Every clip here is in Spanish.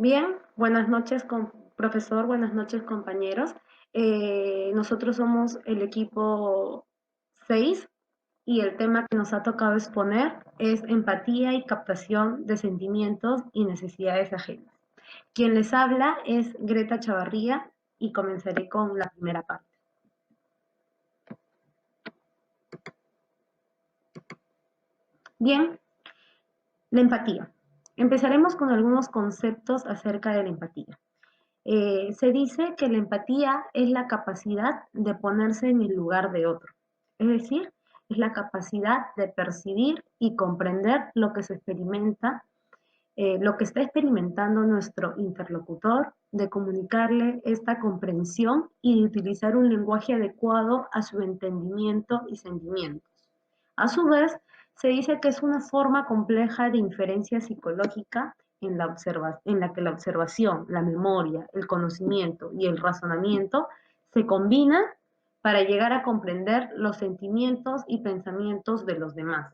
Bien, buenas noches, profesor, buenas noches, compañeros. Nosotros somos el equipo 6 y el tema que nos ha tocado exponer es empatía y captación de sentimientos y necesidades ajenas. Quien les habla es Greta Chavarría y comenzaré con la primera parte. Bien, la empatía. Empezaremos con algunos conceptos acerca de la empatía. Se dice que la empatía es la capacidad de ponerse en el lugar de otro, es decir, es la capacidad de percibir y comprender lo que se experimenta, lo que está experimentando nuestro interlocutor, de comunicarle esta comprensión y de utilizar un lenguaje adecuado a su entendimiento y sentimientos. A su vez, se dice que es una forma compleja de inferencia psicológica en la que la observación, la memoria, el conocimiento y el razonamiento se combinan para llegar a comprender los sentimientos y pensamientos de los demás.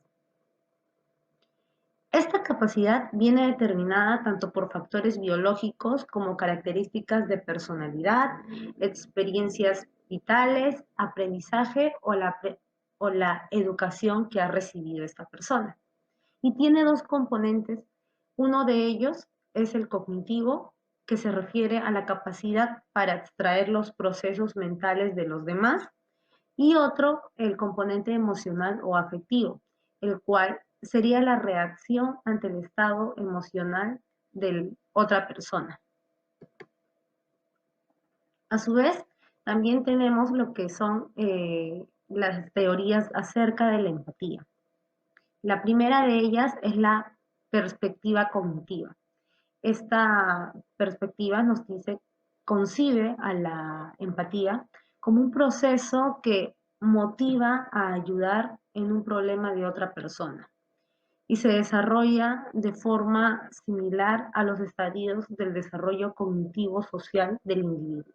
Esta capacidad viene determinada tanto por factores biológicos como características de personalidad, experiencias vitales, aprendizaje o la educación que ha recibido esta persona. Y tiene dos componentes. Uno de ellos es el cognitivo, que se refiere a la capacidad para extraer los procesos mentales de los demás, y otro, el componente emocional o afectivo, el cual sería la reacción ante el estado emocional de otra persona. A su vez, también tenemos lo que son las teorías acerca de la empatía. La primera de ellas es la perspectiva cognitiva. Esta perspectiva nos dice, concibe a la empatía como un proceso que motiva a ayudar en un problema de otra persona y se desarrolla de forma similar a los estadios del desarrollo cognitivo social del individuo.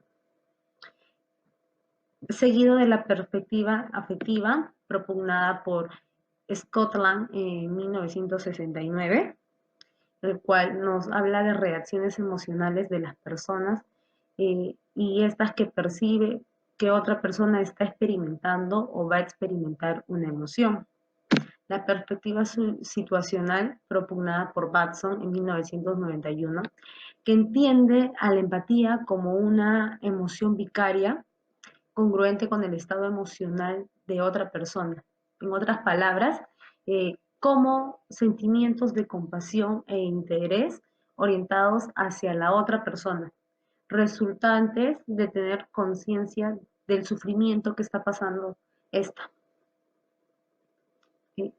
Seguido de la perspectiva afectiva propugnada por Scotland en 1969, el cual nos habla de reacciones emocionales de las personas y estas que percibe que otra persona está experimentando o va a experimentar una emoción. La perspectiva situacional propugnada por Batson en 1991, que entiende a la empatía como una emoción vicaria congruente con el estado emocional de otra persona. En otras palabras, como sentimientos de compasión e interés orientados hacia la otra persona, resultantes de tener conciencia del sufrimiento que está pasando esta.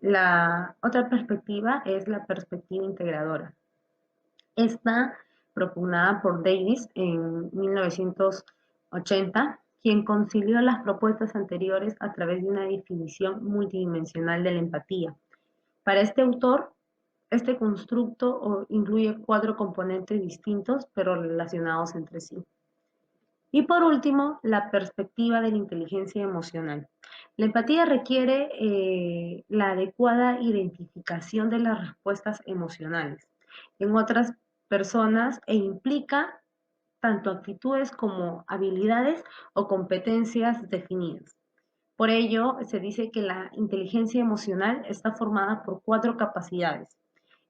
La otra perspectiva es la perspectiva integradora. Esta, propugnada por Davis en 1980, quien concilió las propuestas anteriores a través de una definición multidimensional de la empatía. Para este autor, este constructo incluye 4 componentes distintos pero relacionados entre sí. Y por último, la perspectiva de la inteligencia emocional. La empatía requiere la adecuada identificación de las respuestas emocionales en otras personas e implica tanto actitudes como habilidades o competencias definidas. Por ello, se dice que la inteligencia emocional está formada por 4 capacidades.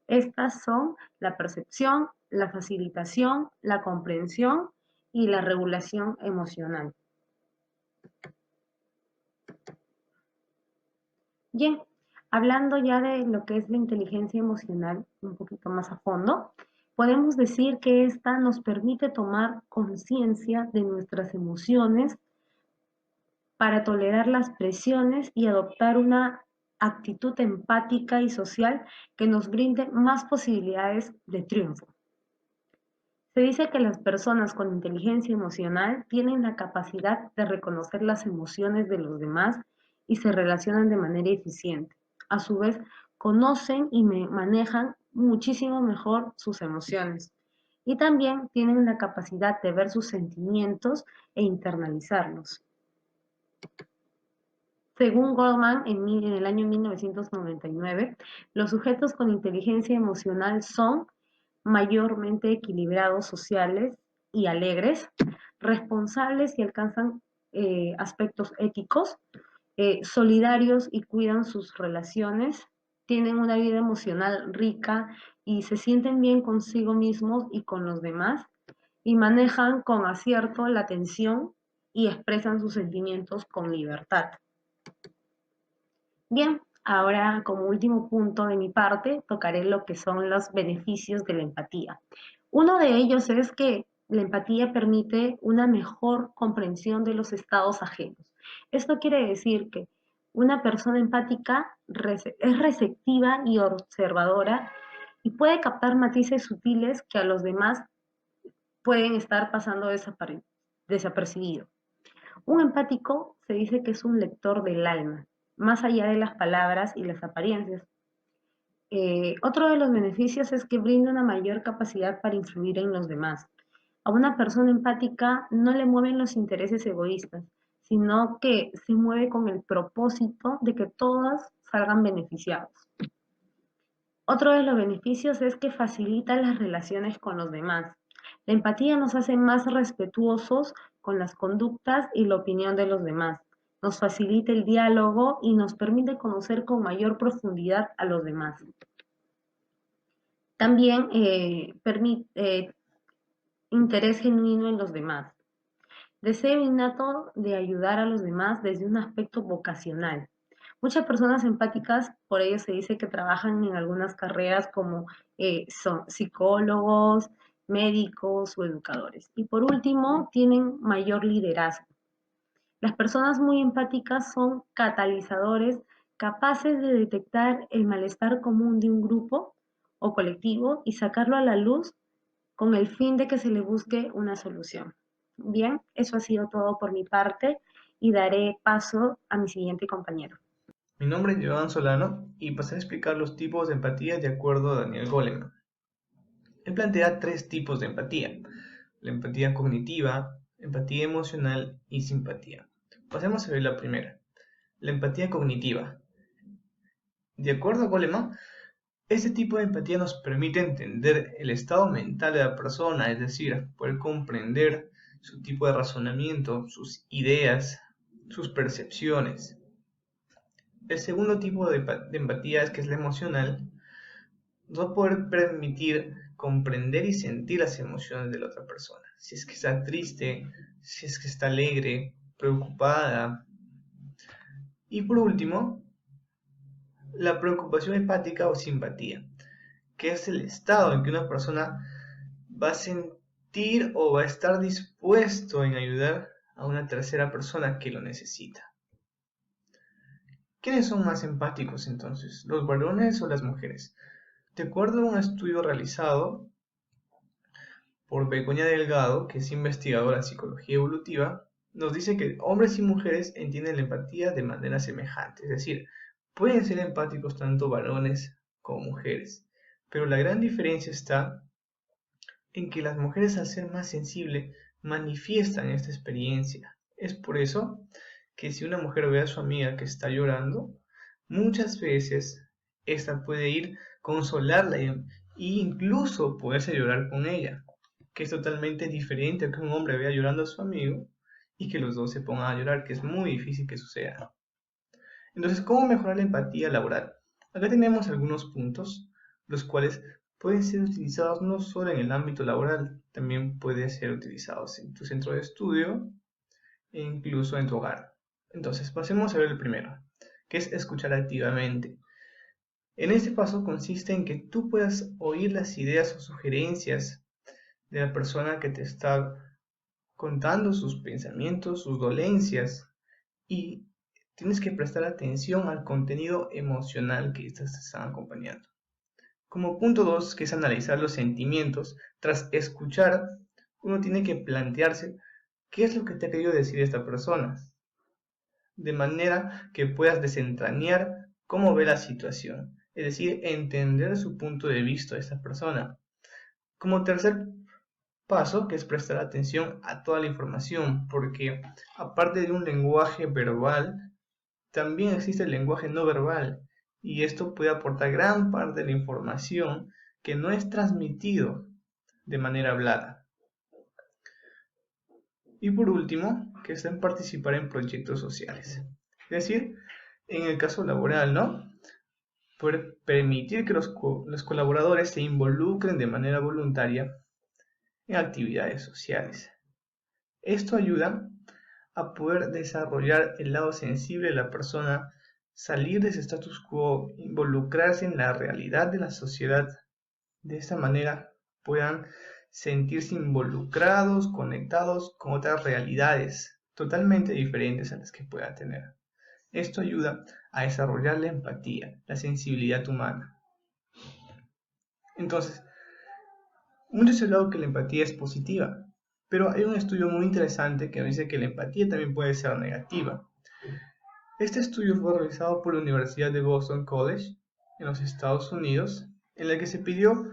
Estas son la percepción, la facilitación, la comprensión y la regulación emocional. Bien, hablando ya de lo que es la inteligencia emocional un poquito más a fondo, podemos decir que esta nos permite tomar conciencia de nuestras emociones para tolerar las presiones y adoptar una actitud empática y social que nos brinde más posibilidades de triunfo. Se dice que las personas con inteligencia emocional tienen la capacidad de reconocer las emociones de los demás y se relacionan de manera eficiente. A su vez, conocen y manejan muchísimo mejor sus emociones. Y también tienen la capacidad de ver sus sentimientos e internalizarlos. Según Goldman, en el año 1999, los sujetos con inteligencia emocional son mayormente equilibrados sociales y alegres, responsables y alcanzan aspectos éticos, solidarios y cuidan sus relaciones, tienen una vida emocional rica y se sienten bien consigo mismos y con los demás, y manejan con acierto la tensión y expresan sus sentimientos con libertad. Bien, ahora como último punto de mi parte, tocaré lo que son los beneficios de la empatía. Uno de ellos es que la empatía permite una mejor comprensión de los estados ajenos. Esto quiere decir que una persona empática es receptiva y observadora y puede captar matices sutiles que a los demás pueden estar pasando desapercibido. Un empático se dice que es un lector del alma, más allá de las palabras y las apariencias. Otro de los beneficios es que brinda una mayor capacidad para influir en los demás. A una persona empática no le mueven los intereses egoístas, sino que se mueve con el propósito de que todos salgan beneficiados. Otro de los beneficios es que facilita las relaciones con los demás. La empatía nos hace más respetuosos con las conductas y la opinión de los demás. Nos facilita el diálogo y nos permite conocer con mayor profundidad a los demás. También permite interés genuino en los demás. Deseo innato de ayudar a los demás desde un aspecto vocacional. Muchas personas empáticas, por ello se dice que trabajan en algunas carreras como son psicólogos, médicos o educadores. Y por último, tienen mayor liderazgo. Las personas muy empáticas son catalizadores capaces de detectar el malestar común de un grupo o colectivo y sacarlo a la luz con el fin de que se le busque una solución. Bien, eso ha sido todo por mi parte y daré paso a mi siguiente compañero. Mi nombre es Joan Solano y pasaré a explicar los tipos de empatía de acuerdo a Daniel Goleman. Él plantea 3 tipos de empatía: la empatía cognitiva, empatía emocional y simpatía. Pasemos a ver la primera, la empatía cognitiva. De acuerdo a Goleman, este tipo de empatía nos permite entender el estado mental de la persona, es decir, poder comprender su tipo de razonamiento, sus ideas, sus percepciones. El segundo tipo de empatía es que es la emocional. Nos va a poder permitir comprender y sentir las emociones de la otra persona. Si es que está triste, si es que está alegre, preocupada. Y por último, la preocupación empática o simpatía, que es el estado en que una persona va a sentir o va a estar dispuesto en ayudar a una tercera persona que lo necesita. ¿Quiénes son más empáticos entonces, los varones o las mujeres? De acuerdo a un estudio realizado por Begoña Delgado, que es investigadora en psicología evolutiva, nos dice que hombres y mujeres entienden la empatía de manera semejante, es decir, pueden ser empáticos tanto varones como mujeres, pero la gran diferencia está en que las mujeres, al ser más sensibles, manifiestan esta experiencia. Es por eso que si una mujer ve a su amiga que está llorando, muchas veces esta puede ir consolarla e incluso poderse llorar con ella, que es totalmente diferente a que un hombre vea llorando a su amigo y que los dos se pongan a llorar, que es muy difícil que suceda. Entonces, ¿cómo mejorar la empatía laboral? Acá tenemos algunos puntos, los cuales pueden ser utilizados no solo en el ámbito laboral, también pueden ser utilizados en tu centro de estudio e incluso en tu hogar. Entonces, pasemos a ver el primero, que es escuchar activamente. En este paso consiste en que tú puedas oír las ideas o sugerencias de la persona que te está contando sus pensamientos, sus dolencias, y tienes que prestar atención al contenido emocional que estas te están acompañando. Como punto 2, que es analizar los sentimientos, tras escuchar, uno tiene que plantearse qué es lo que te ha querido decir esta persona, de manera que puedas desentrañar cómo ve la situación, es decir, entender su punto de vista de esta persona. Como tercer paso, que es prestar atención a toda la información, porque aparte de un lenguaje verbal, también existe el lenguaje no verbal, y esto puede aportar gran parte de la información que no es transmitido de manera hablada. Y por último, que es en participar en proyectos sociales. Es decir, en el caso laboral, ¿no? Poder permitir que los colaboradores se involucren de manera voluntaria en actividades sociales. Esto ayuda a poder desarrollar el lado sensible de la persona, salir de ese status quo, involucrarse en la realidad de la sociedad. De esta manera puedan sentirse involucrados, conectados con otras realidades totalmente diferentes a las que pueda tener. Esto ayuda a desarrollar la empatía, la sensibilidad humana. Entonces, mucho se ha hablado que la empatía es positiva, pero hay un estudio muy interesante que dice que la empatía también puede ser negativa. Este estudio fue realizado por la Universidad de Boston College en los Estados Unidos, en el que se pidió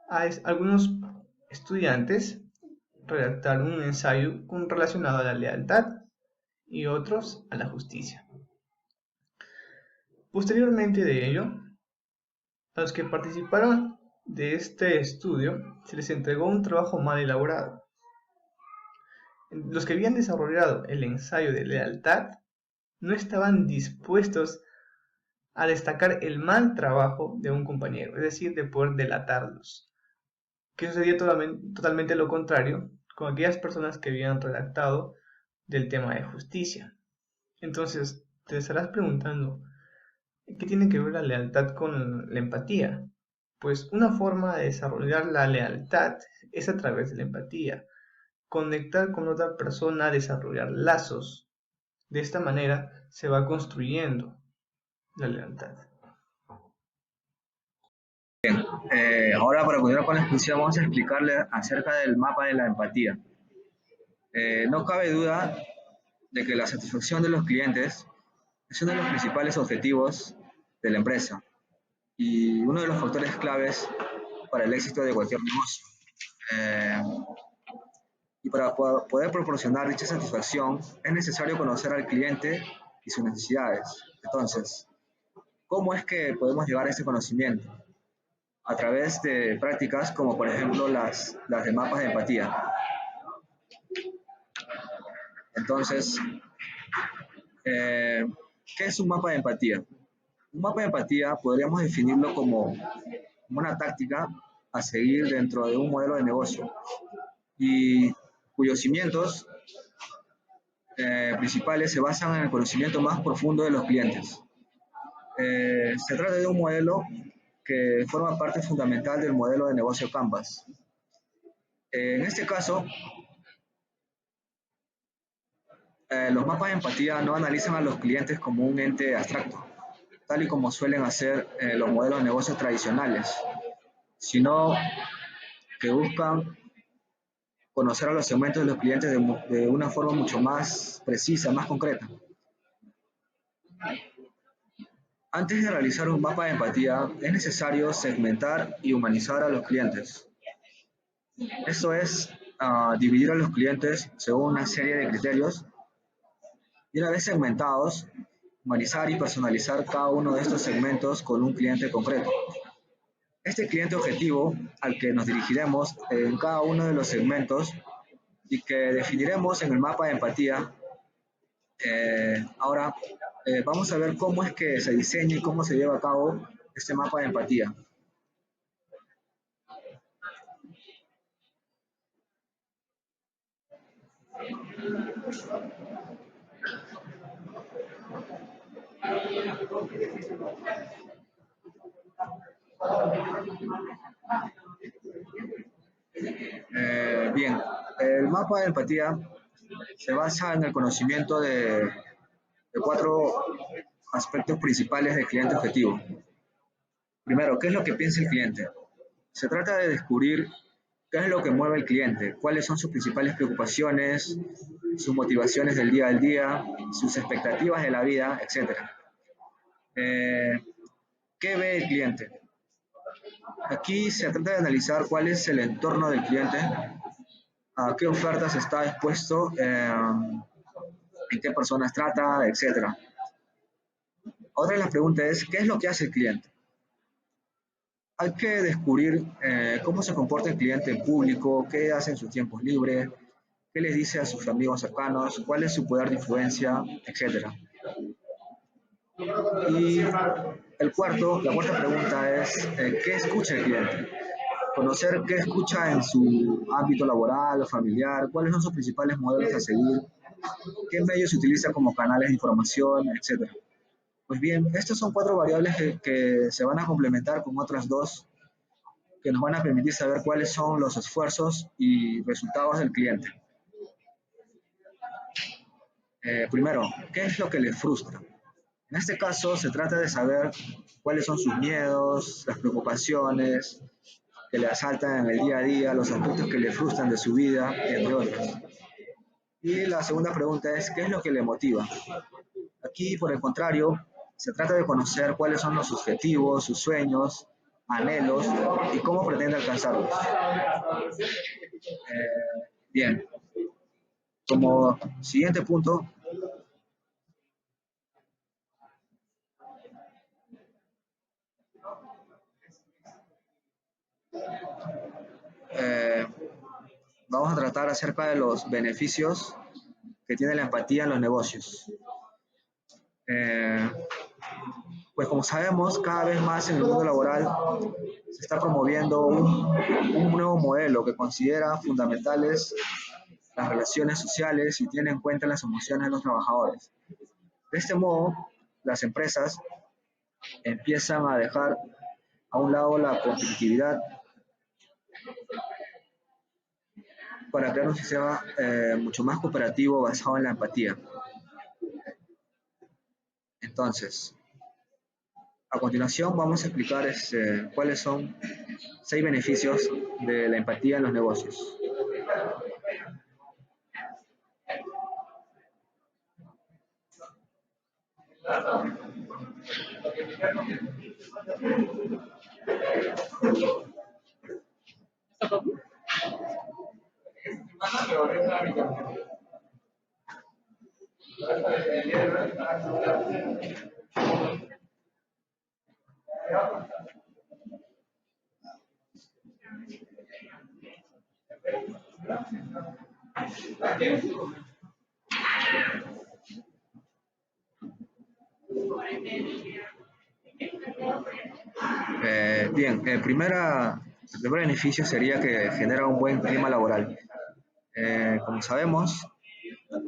a algunos estudiantes redactar un ensayo relacionado a la lealtad y otros a la justicia. Posteriormente de ello, a los que participaron de este estudio se les entregó un trabajo mal elaborado. Los que habían desarrollado el ensayo de lealtad no estaban dispuestos a destacar el mal trabajo de un compañero, es decir, de poder delatarlos. Que sucedía totalmente lo contrario con aquellas personas que habían redactado del tema de justicia. Entonces, te estarás preguntando, ¿qué tiene que ver la lealtad con la empatía? Pues una forma de desarrollar la lealtad es a través de la empatía. Conectar con otra persona, desarrollar lazos. De esta manera se va construyendo la lealtad. Ahora para continuar con la exposición vamos a explicarle acerca del mapa de la empatía. No cabe duda de que la satisfacción de los clientes es uno de los principales objetivos de la empresa y uno de los factores claves para el éxito de cualquier negocio. Y para poder proporcionar dicha satisfacción es necesario conocer al cliente y sus necesidades. Entonces, ¿cómo es que podemos llegar a este conocimiento? A través de prácticas como por ejemplo las de mapas de empatía. Entonces, ¿qué es un mapa de empatía? Un mapa de empatía podríamos definirlo como una táctica a seguir dentro de un modelo de negocio y cuyos cimientos principales se basan en el conocimiento más profundo de los clientes. Se trata de un modelo que forma parte fundamental del modelo de negocio Canvas. En este caso, los mapas de empatía no analizan a los clientes como un ente abstracto, tal y como suelen hacer los modelos de negocio tradicionales, sino que buscan conocer a los segmentos de los clientes de una forma mucho más precisa, más concreta. Antes de realizar un mapa de empatía, es necesario segmentar y humanizar a los clientes. Esto es dividir a los clientes según una serie de criterios y una vez segmentados, humanizar y personalizar cada uno de estos segmentos con un cliente concreto. Este cliente objetivo al que nos dirigiremos en cada uno de los segmentos y que definiremos en el mapa de empatía. Ahora vamos a ver cómo es que se diseña y cómo se lleva a cabo este mapa de empatía. Bien, el mapa de empatía se basa en el conocimiento de 4 aspectos principales del cliente objetivo. Primero, ¿qué es lo que piensa el cliente? Se trata de descubrir qué es lo que mueve al cliente, cuáles son sus principales preocupaciones, sus motivaciones del día al día, sus expectativas de la vida, etc. ¿Qué ve el cliente? Aquí se trata de analizar cuál es el entorno del cliente, a qué ofertas está expuesto, en qué personas trata, etc. Otra de las preguntas es, ¿qué es lo que hace el cliente? Hay que descubrir cómo se comporta el cliente en público, qué hace en sus tiempos libres, qué les dice a sus amigos cercanos, cuál es su poder de influencia, etcétera. Y la cuarta pregunta es, ¿qué escucha el cliente? Conocer qué escucha en su ámbito laboral o familiar, cuáles son sus principales modelos a seguir, qué medios se utiliza como canales de información, etcétera. Pues bien, estas son cuatro variables que se van a complementar con otras dos que nos van a permitir saber cuáles son los esfuerzos y resultados del cliente. Primero, ¿qué es lo que le frustra? En este caso, se trata de saber cuáles son sus miedos, las preocupaciones que le asaltan en el día a día, los aspectos que le frustran de su vida, entre otros. Y la segunda pregunta es, ¿qué es lo que le motiva? Aquí, por el contrario, se trata de conocer cuáles son los objetivos, sus sueños, anhelos y cómo pretende alcanzarlos. Bien, como siguiente punto, eh, vamos a tratar acerca de los beneficios que tiene la empatía en los negocios. Eh, pues como sabemos, cada vez más en el mundo laboral se está promoviendo un nuevo modelo que considera fundamentales las relaciones sociales y tiene en cuenta las emociones de los trabajadores. De este modo, las empresas empiezan a dejar a un lado la competitividad para crear un sistema mucho más cooperativo basado en la empatía. Entonces, a continuación vamos a explicar cuáles son 6 beneficios de la empatía en los negocios. Bien, el primer beneficio sería que genera un buen clima laboral. Como sabemos,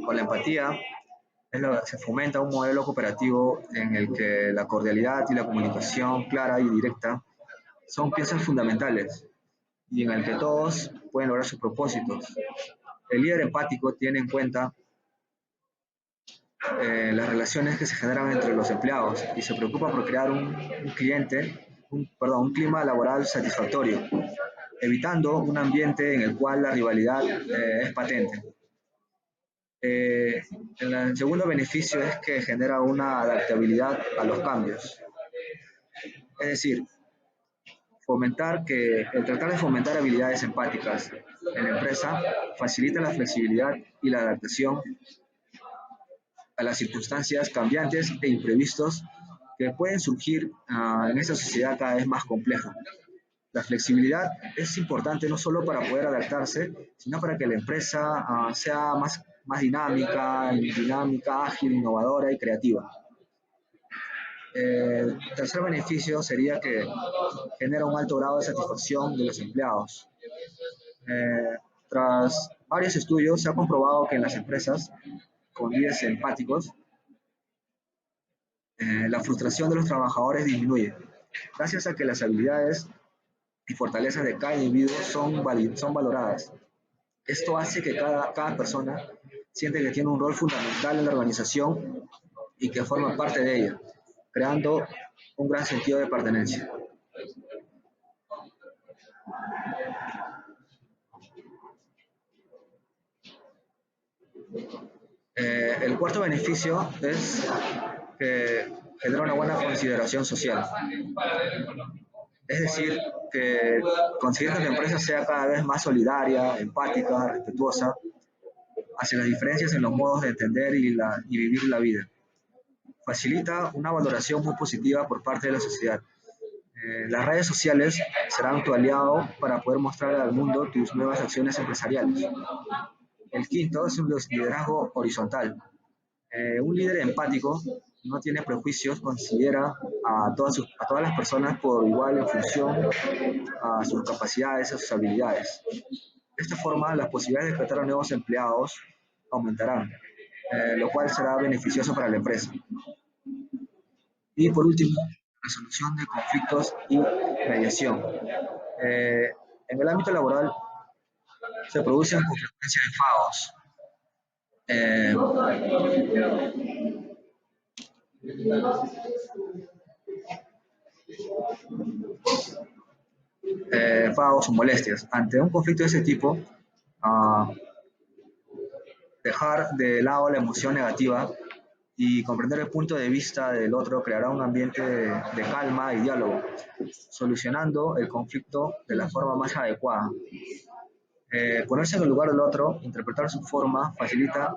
con la empatía se fomenta un modelo cooperativo en el que la cordialidad y la comunicación clara y directa son piezas fundamentales y en el que todos pueden lograr sus propósitos. El líder empático tiene en cuenta las relaciones que se generan entre los empleados y se preocupa por crear un clima laboral satisfactorio, evitando un ambiente en el cual la rivalidad es patente. El segundo beneficio es que genera una adaptabilidad a los cambios. Es decir, tratar de fomentar habilidades empáticas en la empresa facilita la flexibilidad y la adaptación a las circunstancias cambiantes e imprevistos que pueden surgir en esta sociedad cada vez más compleja. La flexibilidad es importante no solo para poder adaptarse, sino para que la empresa sea más dinámica, ágil, innovadora y creativa. El tercer beneficio sería que genera un alto grado de satisfacción de los empleados. Tras varios estudios se ha comprobado que en las empresas con líderes empáticos, la frustración de los trabajadores disminuye, gracias a que las habilidades y fortalezas de cada individuo son valoradas. Esto hace que cada persona siente que tiene un rol fundamental en la organización y que forma parte de ella, creando un gran sentido de pertenencia. El cuarto beneficio es que genera una buena consideración social. Es decir, que considera que la empresa sea cada vez más solidaria, empática, respetuosa hacia las diferencias en los modos de entender y vivir la vida. Facilita una valoración muy positiva por parte de la sociedad. Las redes sociales serán tu aliado para poder mostrar al mundo tus nuevas acciones empresariales. El quinto es un liderazgo horizontal. Un líder empático no tiene prejuicios, considera a todas las personas por igual en función a sus capacidades, a sus habilidades. De esta forma, las posibilidades de contratar a nuevos empleados aumentarán, lo cual será beneficioso para la empresa. Y por último, resolución de conflictos y mediación. Eh, en el ámbito laboral se producen con frecuencia enfadados. Enfadados o molestias. Ante un conflicto de ese tipo, uh, dejar de lado la emoción negativa y comprender el punto de vista del otro creará un ambiente de calma y diálogo, solucionando el conflicto de la forma más adecuada. Ponerse en el lugar del otro, interpretar su forma, facilita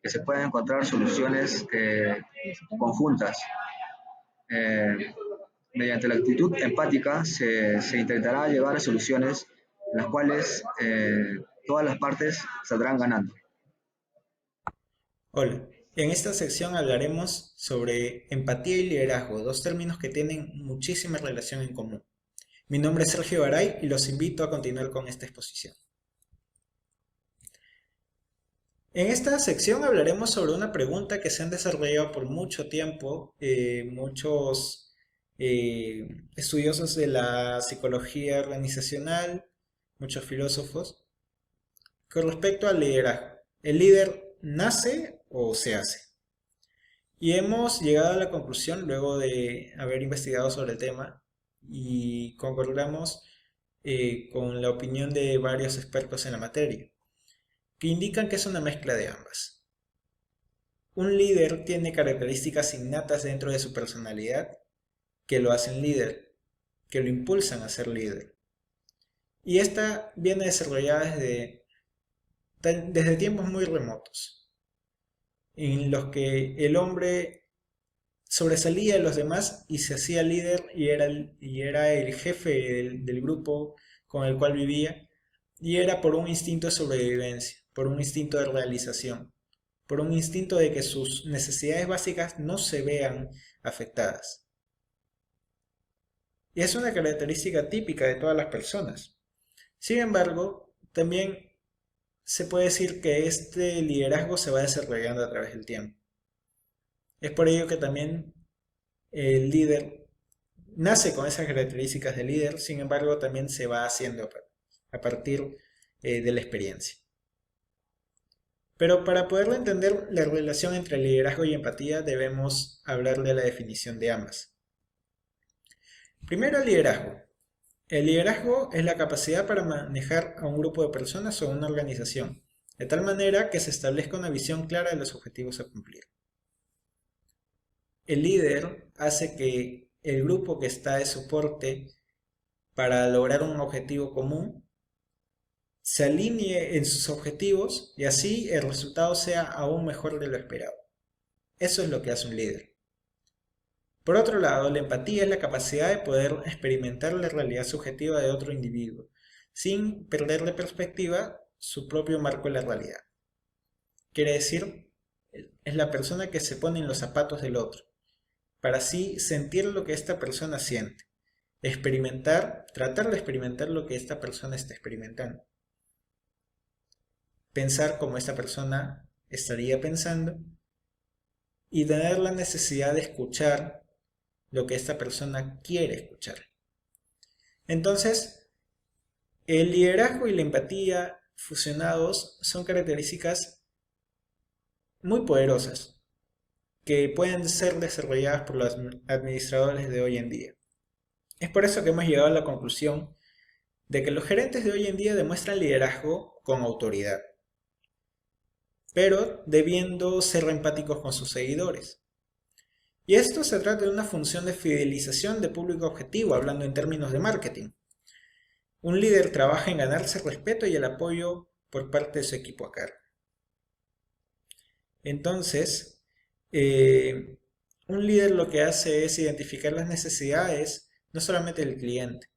que se puedan encontrar soluciones conjuntas. Mediante la actitud empática se intentará llegar a soluciones en las cuales todas las partes saldrán ganando. Hola, en esta sección hablaremos sobre empatía y liderazgo, dos términos que tienen muchísima relación en común. Mi nombre es Sergio Garay y los invito a continuar con esta exposición. En esta sección hablaremos sobre una pregunta que se han desarrollado por mucho tiempo muchos estudiosos de la psicología organizacional, muchos filósofos, con respecto al liderazgo. ¿El líder nace o se hace? Y hemos llegado a la conclusión, luego de haber investigado sobre el tema, y concordamos con la opinión de varios expertos en la materia, que indican que es una mezcla de ambas. Un líder tiene características innatas dentro de su personalidad que lo hacen líder, que lo impulsan a ser líder. Y esta viene desarrollada desde tiempos muy remotos, en los que el hombre sobresalía a los demás y se hacía líder y era el jefe del grupo con el cual vivía, y era por un instinto de sobrevivencia, por un instinto de realización, por un instinto de que sus necesidades básicas no se vean afectadas. Y es una característica típica de todas las personas. Sin embargo, también se puede decir que este liderazgo se va desarrollando a través del tiempo. Es por ello que también el líder nace con esas características de líder, sin embargo también se va haciendo a partir de la experiencia. Pero para poder entender la relación entre liderazgo y empatía debemos hablar de la definición de ambas. Primero, el liderazgo. El liderazgo es la capacidad para manejar a un grupo de personas o una organización, de tal manera que se establezca una visión clara de los objetivos a cumplir. El líder hace que el grupo que está de soporte para lograr un objetivo común se alinee en sus objetivos y así el resultado sea aún mejor de lo esperado. Eso es lo que hace un líder. Por otro lado, la empatía es la capacidad de poder experimentar la realidad subjetiva de otro individuo, sin perder de perspectiva su propio marco de la realidad. Quiere decir, es la persona que se pone en los zapatos del otro, para así sentir lo que esta persona siente, tratar de experimentar lo que esta persona está experimentando, pensar como esta persona estaría pensando y tener la necesidad de escuchar lo que esta persona quiere escuchar. Entonces, el liderazgo y la empatía fusionados son características muy poderosas que pueden ser desarrolladas por los administradores de hoy en día. Es por eso que hemos llegado a la conclusión de que los gerentes de hoy en día demuestran liderazgo con autoridad, pero debiendo ser empáticos con sus seguidores. Y esto se trata de una función de fidelización de público objetivo, hablando en términos de marketing. Un líder trabaja en ganarse el respeto y el apoyo por parte de su equipo a cargo. Entonces, un líder lo que hace es identificar las necesidades no solamente del cliente,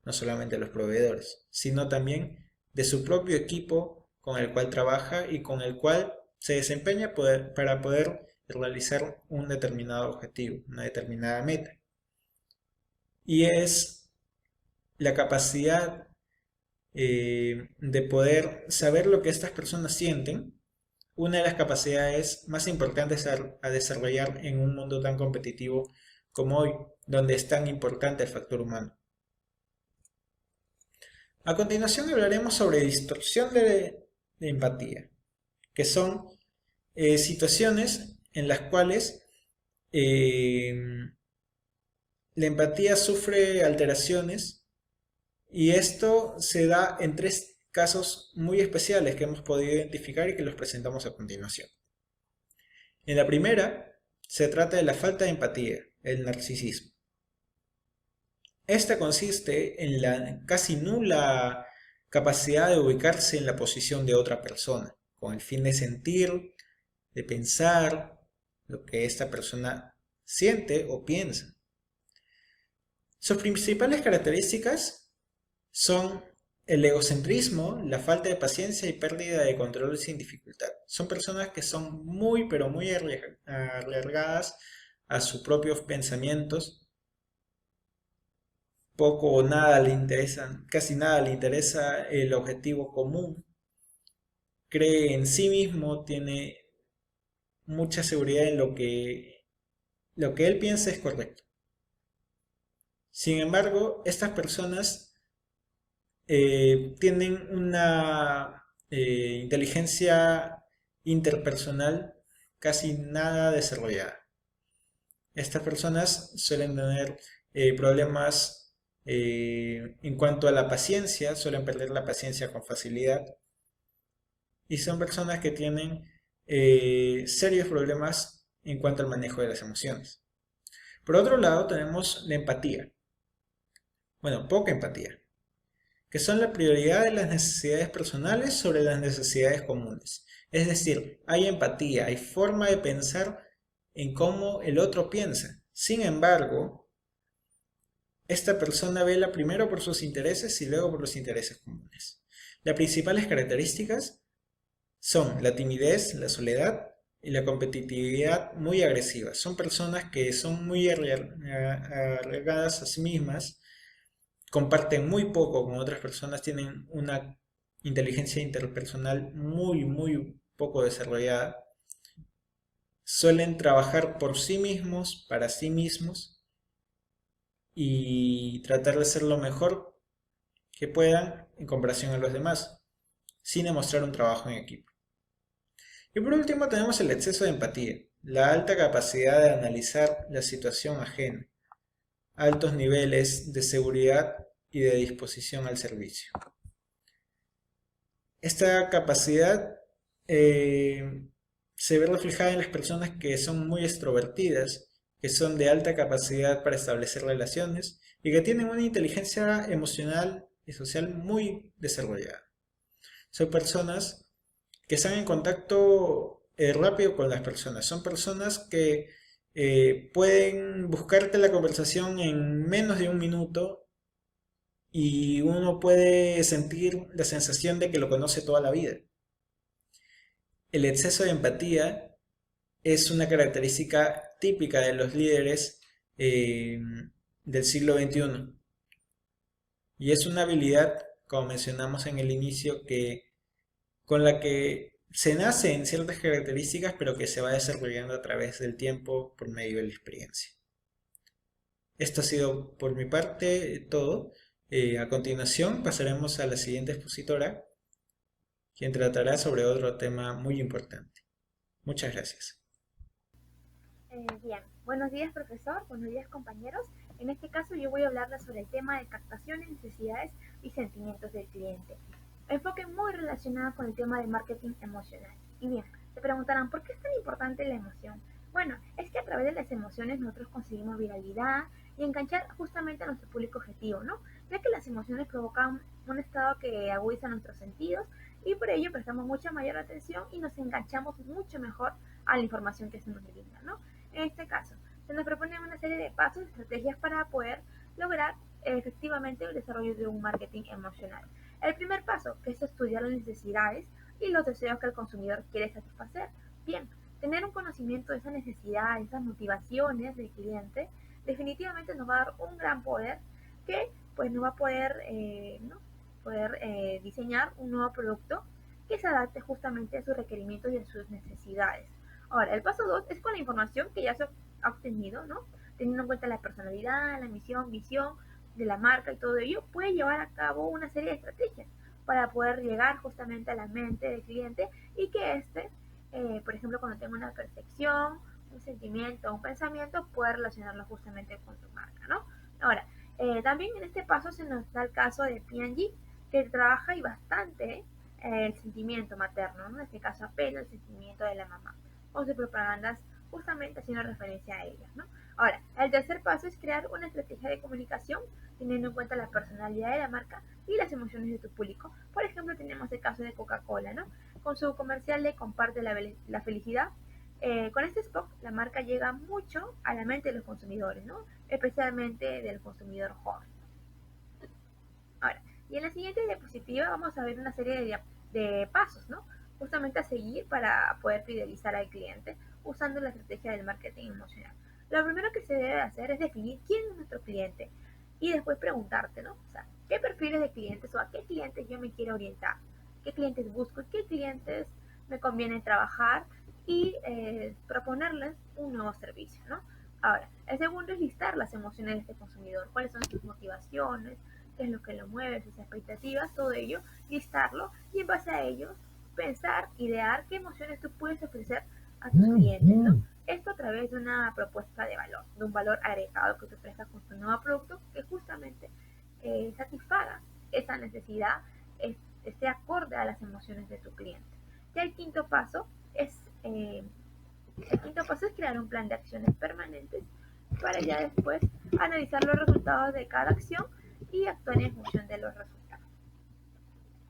no solamente de los proveedores, sino también de su propio equipo con el cual trabaja y con el cual se desempeña para poder realizar un determinado objetivo, una determinada meta. Y es la capacidad de poder saber lo que estas personas sienten, una de las capacidades más importantes a desarrollar en un mundo tan competitivo como hoy, donde es tan importante el factor humano. A continuación hablaremos sobre distorsión de empatía, que son situaciones en las cuales la empatía sufre alteraciones y esto se da en tres casos muy especiales que hemos podido identificar y que los presentamos a continuación. En la primera, se trata de la falta de empatía, el narcisismo. Esta consiste en la casi nula capacidad de ubicarse en la posición de otra persona, con el fin de sentir, de pensar lo que esta persona siente o piensa. Sus principales características son el egocentrismo, la falta de paciencia y pérdida de control sin dificultad. Son personas que son muy, pero muy arriesgadas a sus propios pensamientos. Poco o nada le interesan, casi nada le interesa el objetivo común. Cree en sí mismo, tiene mucha seguridad en lo que él piensa es correcto. Sin embargo, estas personas tienen una inteligencia interpersonal casi nada desarrollada. Estas personas suelen tener problemas en cuanto a la paciencia, suelen perder la paciencia con facilidad y son personas que tienen serios problemas en cuanto al manejo de las emociones. Por otro lado, tenemos la empatía. Bueno, poca empatía, que son la prioridad de las necesidades personales sobre las necesidades comunes. Es decir, hay empatía, hay forma de pensar en cómo el otro piensa. Sin embargo, esta persona vela primero por sus intereses y luego por los intereses comunes. Las principales características son la timidez, la soledad y la competitividad muy agresiva. Son personas que son muy arraigadas a sí mismas, comparten muy poco con otras personas, tienen una inteligencia interpersonal muy poco desarrollada, suelen trabajar por sí mismos, para sí mismos y tratar de hacer lo mejor que puedan en comparación a los demás, sin demostrar un trabajo en equipo. Y por último tenemos el exceso de empatía, la alta capacidad de analizar la situación ajena, altos niveles de seguridad y de disposición al servicio. Esta capacidad se ve reflejada en las personas que son muy extrovertidas, que son de alta capacidad para establecer relaciones y que tienen una inteligencia emocional y social muy desarrollada. Son personas que están en contacto rápido con las personas. Son personas que pueden buscarte la conversación en menos de un minuto y uno puede sentir la sensación de que lo conoce toda la vida. El exceso de empatía es una característica típica de los líderes del siglo XXI y es una habilidad, como mencionamos en el inicio, con la que se nace en ciertas características, pero que se va desarrollando a través del tiempo por medio de la experiencia. Esto ha sido por mi parte todo. A continuación pasaremos a la siguiente expositora, quien tratará sobre otro tema muy importante. Muchas gracias. Bien, buenos días profesor, buenos días compañeros. En este caso yo voy a hablarles sobre el tema de captación de necesidades y sentimientos del cliente. Enfoque muy relacionado con el tema de marketing emocional. Y bien, se preguntarán, ¿por qué es tan importante la emoción? Bueno, es que a través de las emociones nosotros conseguimos viralidad y enganchar justamente a nuestro público objetivo, ¿no? Ya que las emociones provocan un estado que agudiza nuestros sentidos y por ello prestamos mucha mayor atención y nos enganchamos mucho mejor a la información que se nos brinda, ¿no? En este caso, se nos proponen una serie de pasos y estrategias para poder lograr efectivamente el desarrollo de un marketing emocional. El primer paso, que es estudiar las necesidades y los deseos que el consumidor quiere satisfacer. Bien, tener un conocimiento de esas necesidades, esas motivaciones del cliente, definitivamente nos va a dar un gran poder que pues nos va a poder diseñar un nuevo producto que se adapte justamente a sus requerimientos y a sus necesidades. Ahora, el paso 2 es con la información que ya se ha obtenido, ¿no? Teniendo en cuenta la personalidad, la misión, visión de la marca y todo ello, puede llevar a cabo una serie de estrategias para poder llegar justamente a la mente del cliente y que por ejemplo, cuando tenga una percepción, un sentimiento, un pensamiento, pueda relacionarlo justamente con tu marca, ¿no? Ahora, también en este paso se nos da el caso de P&G, que trabaja y bastante el sentimiento materno, ¿no? En este caso apela al sentimiento de la mamá, con sus propagandas justamente haciendo referencia a ellas, ¿no? Ahora, el tercer paso es crear una estrategia de comunicación teniendo en cuenta la personalidad de la marca y las emociones de tu público. Por ejemplo, tenemos el caso de Coca-Cola, ¿no? Con su comercial de comparte la felicidad. Con este spot, la marca llega mucho a la mente de los consumidores, ¿no? Especialmente del consumidor joven. Ahora, y en la siguiente diapositiva vamos a ver una serie de pasos, ¿no? Justamente a seguir para poder fidelizar al cliente usando la estrategia del marketing emocional. Lo primero que se debe hacer es definir quién es nuestro cliente y después preguntarte, ¿no? O sea, ¿qué perfiles de clientes o a qué clientes yo me quiero orientar? ¿Qué clientes busco? ¿Qué clientes me conviene trabajar? Y proponerles un nuevo servicio, ¿no? Ahora, el segundo es listar las emociones de este consumidor, cuáles son sus motivaciones, qué es lo que lo mueve, sus expectativas, todo ello, listarlo y en base a ello pensar, idear qué emociones tú puedes ofrecer a tus clientes, ¿no? Esto a través de una propuesta de valor, de un valor agregado que te ofrezcas con tu nuevo producto que justamente satisfaga esa necesidad, esté acorde a las emociones de tu cliente. Y el quinto paso es crear un plan de acciones permanentes para ya después analizar los resultados de cada acción y actuar en función de los resultados.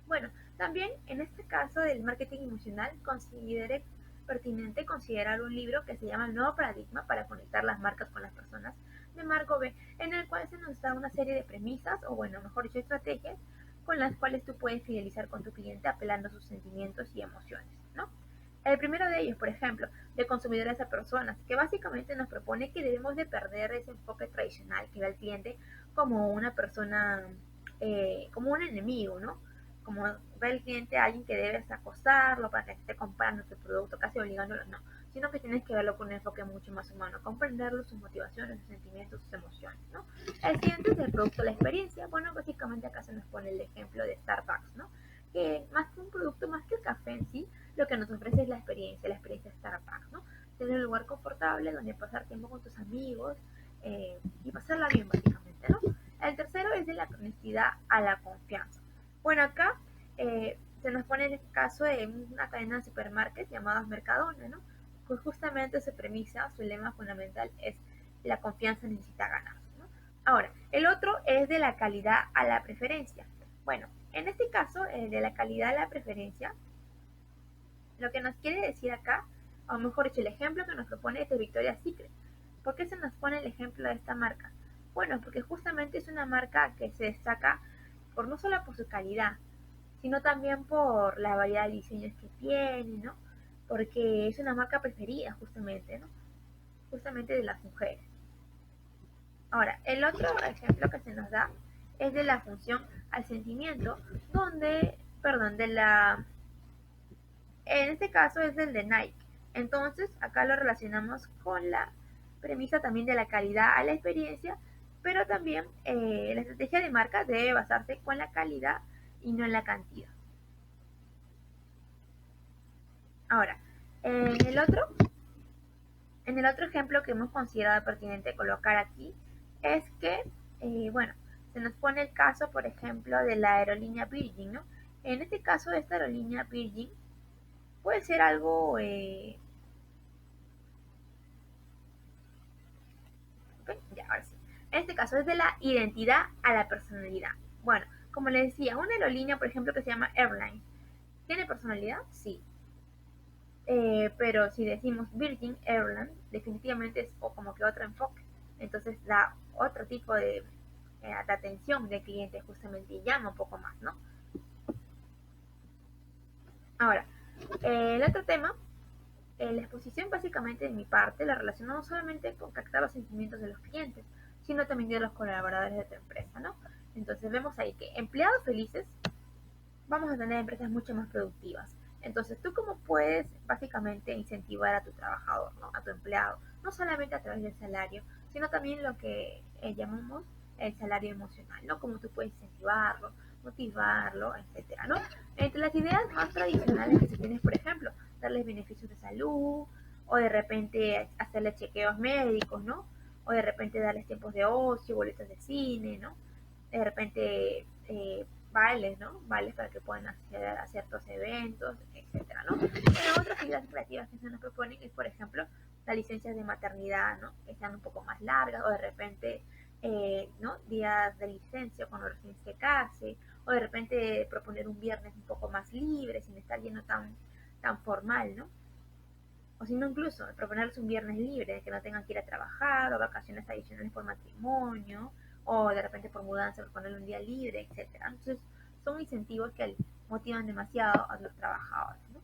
Bueno, también en este caso del marketing emocional consideré pertinente considerar un libro que se llama El nuevo paradigma para conectar las marcas con las personas de Marco B, en el cual se nos da una serie de premisas, o bueno, mejor dicho, estrategias con las cuales tú puedes fidelizar con tu cliente apelando a sus sentimientos y emociones, ¿no? El primero de ellos, por ejemplo, de consumidores a personas, que básicamente nos propone que debemos de perder ese enfoque tradicional que ve al cliente como una persona, como un enemigo, ¿no? Como ve el cliente a alguien que debes acosarlo para que esté comprando tu producto, casi obligándolo, no, sino que tienes que verlo con un enfoque mucho más humano, comprenderlo, sus motivaciones, sus sentimientos, sus emociones, ¿no? El siguiente es el producto, la experiencia. Bueno, básicamente acá se nos pone el ejemplo de Starbucks, ¿no? Que más que un producto, más que el café en sí, lo que nos ofrece es la experiencia Starbucks, ¿no? Tener un lugar confortable donde pasar tiempo con tus amigos y pasarla bien, básicamente, ¿no? El tercero es de la honestidad a la confianza. Bueno, acá se nos pone el caso de una cadena de supermarkets llamada Mercadona, ¿no? Pues justamente su premisa, su lema fundamental es la confianza necesita ganarse, ¿no? Ahora, el otro es de la calidad a la preferencia. Bueno, en este caso, de la calidad a la preferencia, lo que nos quiere decir acá, o mejor dicho, el ejemplo que nos propone es de Victoria's Secret. ¿Por qué se nos pone el ejemplo de esta marca? Bueno, porque justamente es una marca que se destaca por no solo por su calidad, sino también por la variedad de diseños que tiene, ¿no? Porque es una marca preferida justamente, ¿no? Justamente de las mujeres. Ahora, el otro ejemplo que se nos da es de la función al sentimiento, en este caso es el de Nike. Entonces, acá lo relacionamos con la premisa también de la calidad a la experiencia, pero también la estrategia de marca debe basarse con la calidad y no en la cantidad. Ahora, en el otro ejemplo que hemos considerado pertinente colocar aquí es que, bueno, se nos pone el caso, por ejemplo, de la aerolínea Virgin, ¿no? En este caso, esta aerolínea Virgin puede ser algo ya, ahora sí. En este caso es de la identidad a la personalidad. Bueno, como les decía, una aerolínea, por ejemplo, que se llama Airlines, ¿tiene personalidad? Sí. Pero si decimos Virgin Airlines, definitivamente es como que otro enfoque. Entonces da otro tipo de la atención del cliente justamente llama un poco más, ¿no? Ahora, el otro tema, la exposición básicamente de mi parte la relaciono no solamente con captar los sentimientos de los clientes, sino también de los colaboradores de tu empresa, ¿no? Entonces vemos ahí que empleados felices, vamos a tener empresas mucho más productivas. Entonces, ¿tú cómo puedes básicamente incentivar a tu trabajador, ¿no? A tu empleado? No solamente a través del salario, sino también lo que llamamos el salario emocional, ¿no? Cómo tú puedes incentivarlo, motivarlo, etcétera, ¿no? Entre las ideas más tradicionales que se tienen, por ejemplo, darles beneficios de salud, o de repente hacerles chequeos médicos, ¿no? O de repente darles tiempos de ocio, boletos de cine, ¿no? De repente vales, ¿no? Vales para que puedan acceder a ciertos eventos, etcétera, ¿no? Pero otras ideas creativas que se nos proponen es, por ejemplo, las licencias de maternidad, ¿no? Que sean un poco más largas, o de repente, ¿no? Días de licencia cuando recién se case, o de repente proponer un viernes un poco más libre, sin estar lleno tan formal, ¿no? O si no, incluso proponerles un viernes libre, que no tengan que ir a trabajar, o vacaciones adicionales por matrimonio, o de repente por mudanza, por ponerle un día libre, etcétera. Entonces, son incentivos que motivan demasiado a los trabajadores, ¿no?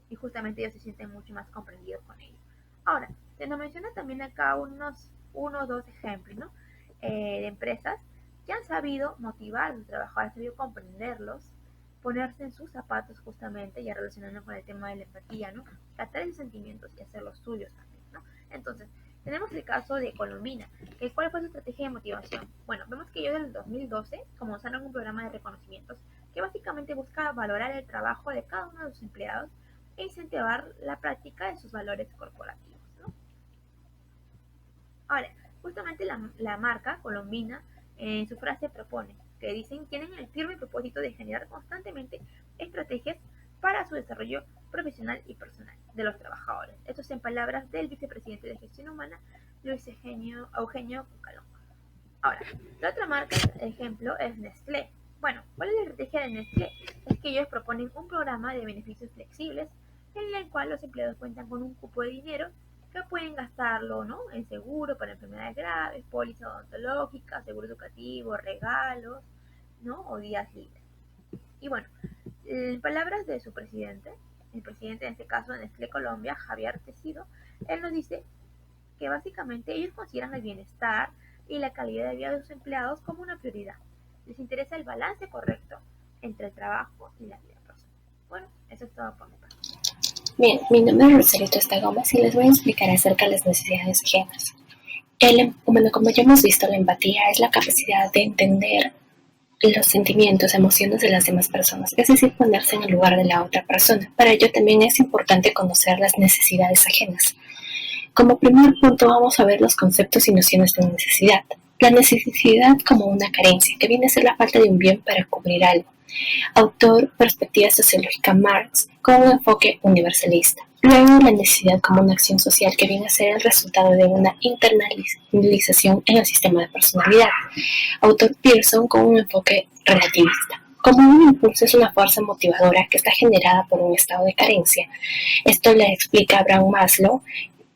Y justamente ellos se sienten mucho más comprendidos con ellos. Ahora, se nos menciona también acá uno o dos ejemplos, ¿no? De empresas que han sabido motivar a sus trabajadores, han sabido comprenderlos, ponerse en sus zapatos justamente, ya relacionando con el tema de la empatía, ¿no? Captar esos sentimientos y hacer los suyos también, ¿no? Entonces, tenemos el caso de Colombina. ¿Cuál fue su estrategia de motivación? Bueno, vemos que ellos en el 2012 comenzaron un programa de reconocimientos que básicamente busca valorar el trabajo de cada uno de sus empleados e incentivar la práctica de sus valores corporativos, ¿no? Ahora, justamente la marca Colombina en su frase propone que tienen el firme propósito de generar constantemente estrategias para su desarrollo profesional y personal de los trabajadores. Esto es en palabras del vicepresidente de Gestión Humana, Luis Eugenio Cucalón. Ahora, la otra marca, ejemplo, es Nestlé. Bueno, ¿cuál es la estrategia de Nestlé? Es que ellos proponen un programa de beneficios flexibles en el cual los empleados cuentan con un cupo de dinero que pueden gastarlo, ¿no? En seguro para enfermedades graves, póliza odontológica, seguro educativo, regalos, ¿no? O días libres. Y bueno, en palabras de su presidente, el presidente en este caso de Nestlé Colombia, Javier Tecido, él nos dice que básicamente ellos consideran el bienestar y la calidad de vida de sus empleados como una prioridad. Les interesa el balance correcto entre el trabajo y la vida personal. Bueno, eso es todo por mi parte. Bien, mi nombre es Rosario Tuesta Gómez y les voy a explicar acerca de las necesidades ajenas. Como ya hemos visto, la empatía es la capacidad de entender los sentimientos, emociones de las demás personas, es decir, ponerse en el lugar de la otra persona. Para ello también es importante conocer las necesidades ajenas. Como primer punto vamos a ver los conceptos y nociones de necesidad. La necesidad como una carencia, que viene a ser la falta de un bien para cubrir algo. Autor, perspectiva sociológica Marx, con un enfoque universalista. Luego, la necesidad como una acción social que viene a ser el resultado de una internalización en el sistema de personalidad. Autor Pearson, con un enfoque relativista. Como un impulso es una fuerza motivadora que está generada por un estado de carencia. Esto le explica Abraham Maslow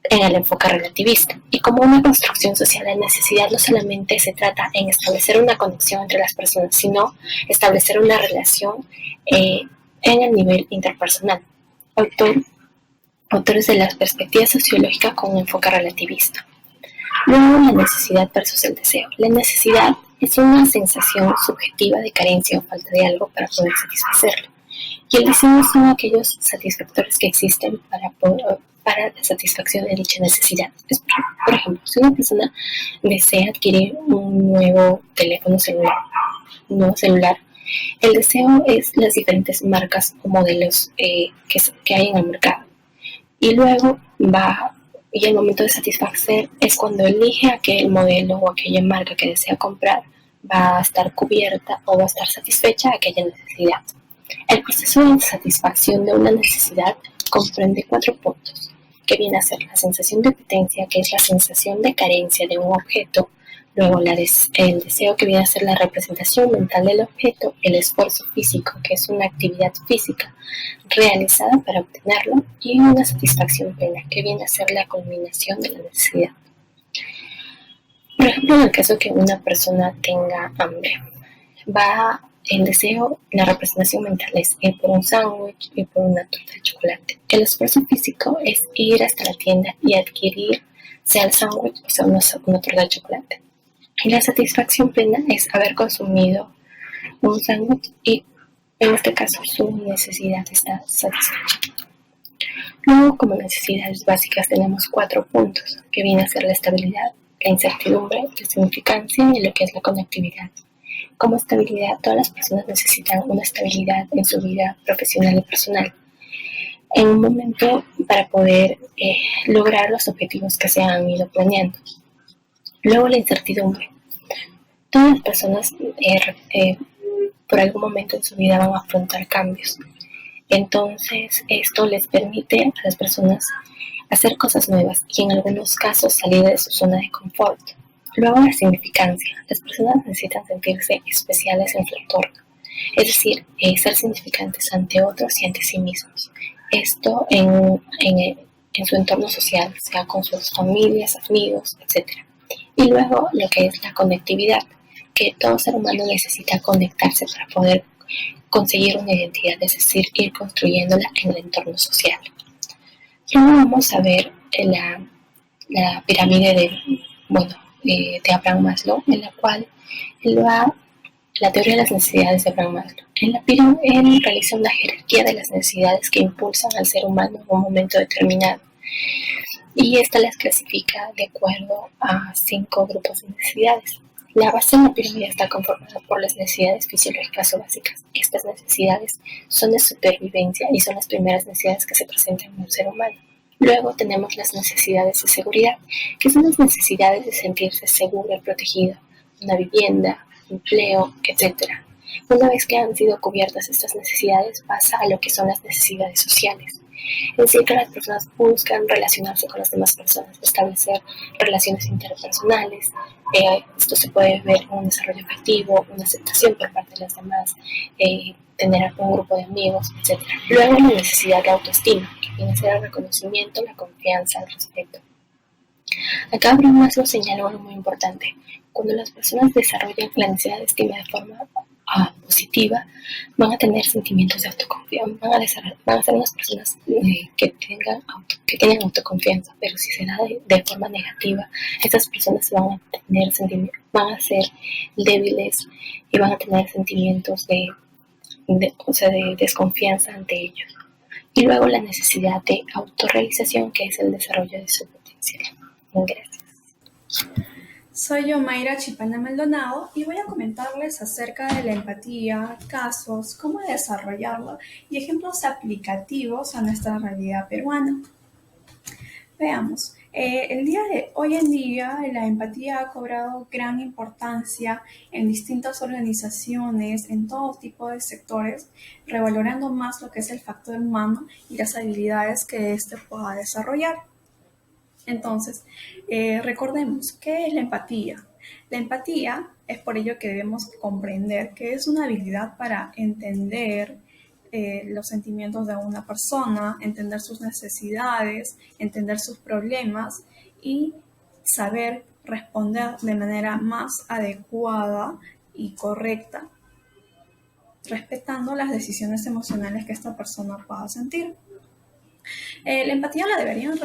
en el enfoque relativista. Y como una construcción social de necesidad no solamente se trata en establecer una conexión entre las personas, sino establecer una relación en el nivel interpersonal. Autores de la perspectiva sociológica con un enfoque relativista. Luego, la necesidad versus el deseo. La necesidad es una sensación subjetiva de carencia o falta de algo para poder satisfacerlo. Y el deseo son aquellos satisfactores que existen para la satisfacción de dicha necesidad. Por ejemplo, si una persona desea adquirir un nuevo celular, el deseo es las diferentes marcas o modelos que hay en el mercado. Y luego y el momento de satisfacer es cuando elige aquel modelo o aquella marca que desea comprar, va a estar cubierta o va a estar satisfecha aquella necesidad. El proceso de satisfacción de una necesidad comprende 4 puntos, que viene a ser la sensación de potencia, que es la sensación de carencia de un objeto, luego el deseo, que viene a ser la representación mental del objeto, el esfuerzo físico, que es una actividad física realizada para obtenerlo, y una satisfacción plena, que viene a ser la culminación de la necesidad. Por ejemplo, en el caso que una persona tenga hambre, va el deseo, la representación mental es ir por un sándwich, ir por una torta de chocolate. El esfuerzo físico es ir hasta la tienda y adquirir sea el sándwich o sea una torta de chocolate. Y la satisfacción plena es haber consumido un sándwich y en este caso su necesidad está satisfecha. Luego, como necesidades básicas tenemos 4 puntos, que viene a ser la estabilidad, la incertidumbre, la significancia y lo que es la conectividad. Como estabilidad, todas las personas necesitan una estabilidad en su vida profesional y personal, en un momento para poder lograr los objetivos que se han ido planeando. Luego, la incertidumbre. Todas las personas por algún momento en su vida van a afrontar cambios. Entonces, esto les permite a las personas hacer cosas nuevas y en algunos casos salir de su zona de confort. Luego, la significancia. Las personas necesitan sentirse especiales en su entorno, es decir, ser significantes ante otros y ante sí mismos. Esto en su entorno social, sea con sus familias, amigos, etc. Y luego, lo que es la conectividad, que todo ser humano necesita conectarse para poder conseguir una identidad, es decir, ir construyéndola en el entorno social. Luego vamos a ver la pirámide de Abraham Maslow, en la cual él va la teoría de las necesidades de Abraham Maslow. En la pirámide él realiza una jerarquía de las necesidades que impulsan al ser humano en un momento determinado. Y esta las clasifica de acuerdo a 5 grupos de necesidades. La base de la pirámide está conformada por las necesidades fisiológicas o básicas. Estas necesidades son de supervivencia y son las primeras necesidades que se presentan en un ser humano. Luego tenemos las necesidades de seguridad, que son las necesidades de sentirse seguro y protegido, una vivienda, empleo, etc. Una vez que han sido cubiertas estas necesidades, pasa a lo que son las necesidades sociales. Es decir, que las personas buscan relacionarse con las demás personas, establecer relaciones interpersonales. Esto se puede ver en un desarrollo afectivo, una aceptación por parte de los demás, tener un grupo de amigos, etc. Luego, la necesidad de autoestima, que viene a ser el reconocimiento, la confianza, el respeto. Acá Abraham Maslow señala algo muy importante. Cuando las personas desarrollan la necesidad de estima de forma positiva, van a tener sentimientos de autoconfianza, van a ser unas personas que tengan autoconfianza, pero si se da de forma negativa, estas personas van a ser débiles y van a tener sentimientos de desconfianza ante ellos. Y luego la necesidad de autorrealización, que es el desarrollo de su potencial. Gracias. Soy yo, Mayra Chipana Maldonado, y voy a comentarles acerca de la empatía, casos, cómo desarrollarlo y ejemplos aplicativos a nuestra realidad peruana. Veamos, hoy en día la empatía ha cobrado gran importancia en distintas organizaciones, en todo tipo de sectores, revalorando más lo que es el factor humano y las habilidades que éste pueda desarrollar. Entonces, recordemos, ¿qué es la empatía? La empatía es por ello que debemos comprender que es una habilidad para entender los sentimientos de una persona, entender sus necesidades, entender sus problemas y saber responder de manera más adecuada y correcta, respetando las decisiones emocionales que esta persona pueda sentir. La empatía la deberían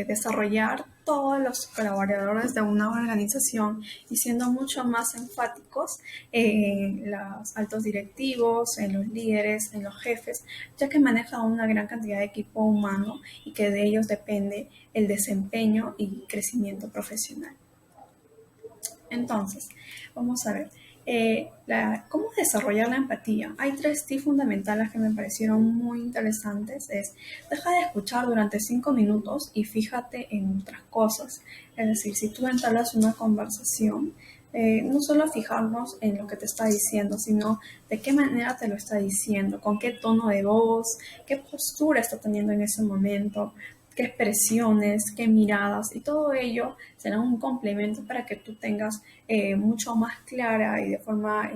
desarrollar todos los colaboradores de una organización y siendo mucho más enfáticos en los altos directivos, en los líderes, en los jefes, ya que manejan una gran cantidad de equipo humano y que de ellos depende el desempeño y crecimiento profesional. Entonces, vamos a ver. ¿Cómo desarrollar la empatía? Hay 3 tips fundamentales que me parecieron muy interesantes. Deja de escuchar durante 5 minutos y fíjate en otras cosas. Es decir, si tú entablas una conversación, no solo fijarnos en lo que te está diciendo, sino de qué manera te lo está diciendo, con qué tono de voz, qué postura está teniendo en ese momento, qué expresiones, qué miradas, y todo ello será un complemento para que tú tengas mucho más clara y de forma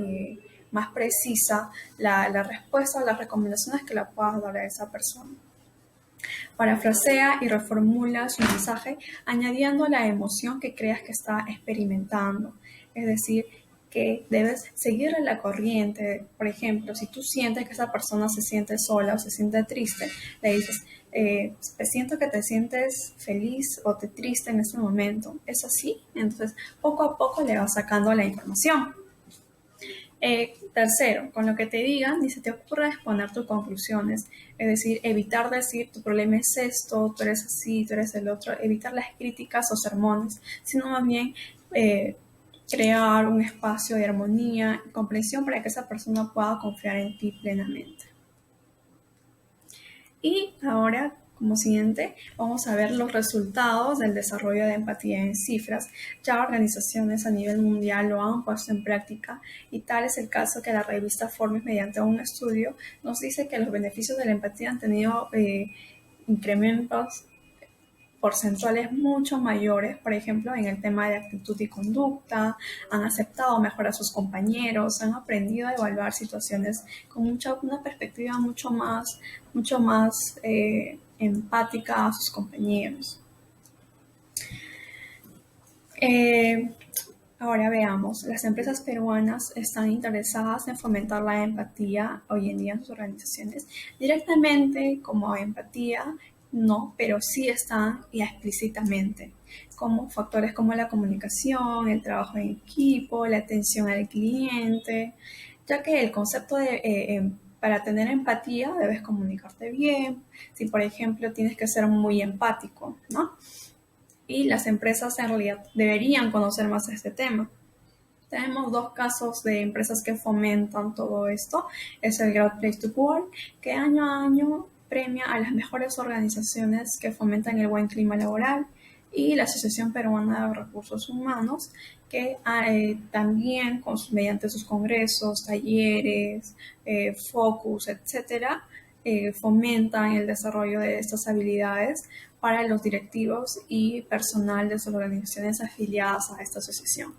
más precisa la respuesta o las recomendaciones que le puedas dar a esa persona. Parafrasea y reformula su mensaje añadiendo la emoción que creas que está experimentando. Es decir, que debes seguir la corriente. Por ejemplo, si tú sientes que esa persona se siente sola o se siente triste, le dices, siento que te sientes feliz o triste en este momento. ¿Es así? Entonces, poco a poco le vas sacando la información. Tercero, con lo que te digan, ni se te ocurra exponer tus conclusiones. Es decir, evitar decir tu problema es esto, tú eres así, tú eres el otro. Evitar las críticas o sermones, sino más bien crear un espacio de armonía y comprensión para que esa persona pueda confiar en ti plenamente. Y ahora, como siguiente, vamos a ver los resultados del desarrollo de empatía en cifras. Ya organizaciones a nivel mundial lo han puesto en práctica y tal es el caso que la revista Forbes, mediante un estudio, nos dice que los beneficios de la empatía han tenido incrementos porcentuales mucho mayores, por ejemplo, en el tema de actitud y conducta, han aceptado mejor a sus compañeros, han aprendido a evaluar situaciones con una perspectiva mucho más empática a sus compañeros. Ahora veamos, las empresas peruanas están interesadas en fomentar la empatía hoy en día en sus organizaciones. Directamente como empatía, no, pero sí están ya explícitamente, como factores como la comunicación, el trabajo en equipo, la atención al cliente, ya que el concepto de para tener empatía debes comunicarte bien. Si, por ejemplo, tienes que ser muy empático, ¿no? Y las empresas en realidad deberían conocer más este tema. Tenemos dos casos de empresas que fomentan todo esto. Es el Great Place to Work, que año a año premia a las mejores organizaciones que fomentan el buen clima laboral, y la Asociación Peruana de Recursos Humanos, que también mediante sus congresos, talleres, focus, etcétera, fomentan el desarrollo de estas habilidades para los directivos y personal de sus organizaciones afiliadas a esta asociación.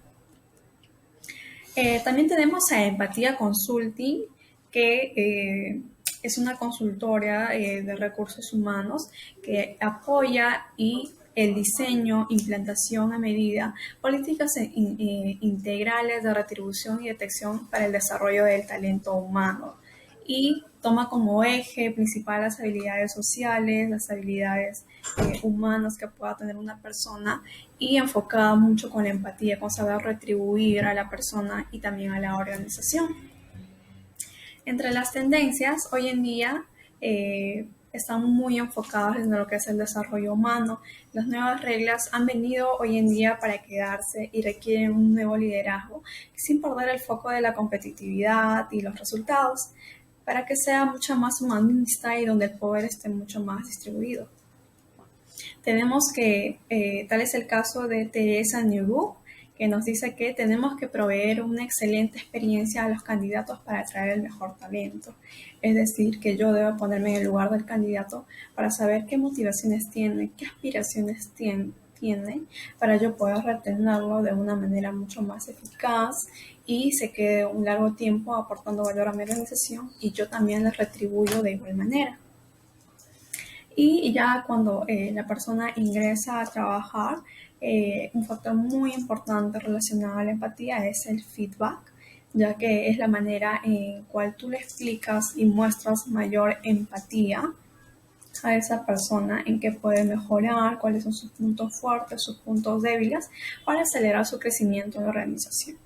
También tenemos a Empatía Consulting, que es una consultora de recursos humanos que apoya el diseño, implantación a medida, políticas integrales de retribución y detección para el desarrollo del talento humano, y toma como eje principal las habilidades sociales, las habilidades humanas que pueda tener una persona, y enfocada mucho con la empatía, con saber retribuir a la persona y también a la organización. Entre las tendencias, hoy en día están muy enfocadas en lo que es el desarrollo humano. Las nuevas reglas han venido hoy en día para quedarse y requieren un nuevo liderazgo, sin perder el foco de la competitividad y los resultados, para que sea mucho más humanista y donde el poder esté mucho más distribuido. Tenemos que, tal es el caso de Teresa Newbu, que nos dice que tenemos que proveer una excelente experiencia a los candidatos para atraer el mejor talento. Es decir, que yo debo ponerme en el lugar del candidato para saber qué motivaciones tiene, qué aspiraciones tiene, para yo poder retenerlo de una manera mucho más eficaz y se quede un largo tiempo aportando valor a mi organización, y yo también les retribuyo de igual manera. Y ya cuando la persona ingresa a trabajar, un factor muy importante relacionado a la empatía es el feedback, ya que es la manera en cual tú le explicas y muestras mayor empatía a esa persona en qué puede mejorar, cuáles son sus puntos fuertes, sus puntos débiles, para acelerar su crecimiento en la organización.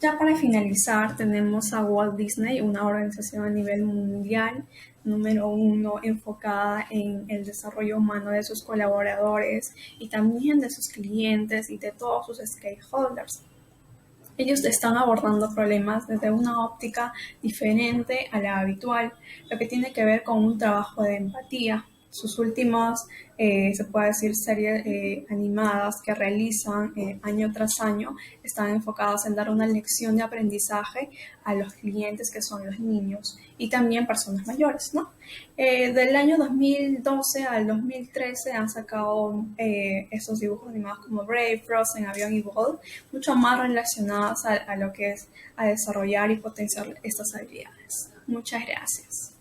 Ya para finalizar, tenemos a Walt Disney, una organización a nivel mundial, número 1, enfocada en el desarrollo humano de sus colaboradores y también de sus clientes y de todos sus stakeholders. Ellos están abordando problemas desde una óptica diferente a la habitual, lo que tiene que ver con un trabajo de empatía. Sus últimas, se puede decir, series animadas que realizan año tras año están enfocadas en dar una lección de aprendizaje a los clientes, que son los niños y también personas mayores, ¿no? Del año 2012 al 2013 han sacado esos dibujos animados como Brave, Frozen, Avión y Bold, mucho más relacionadas a lo que es a desarrollar y potenciar estas habilidades. Muchas gracias.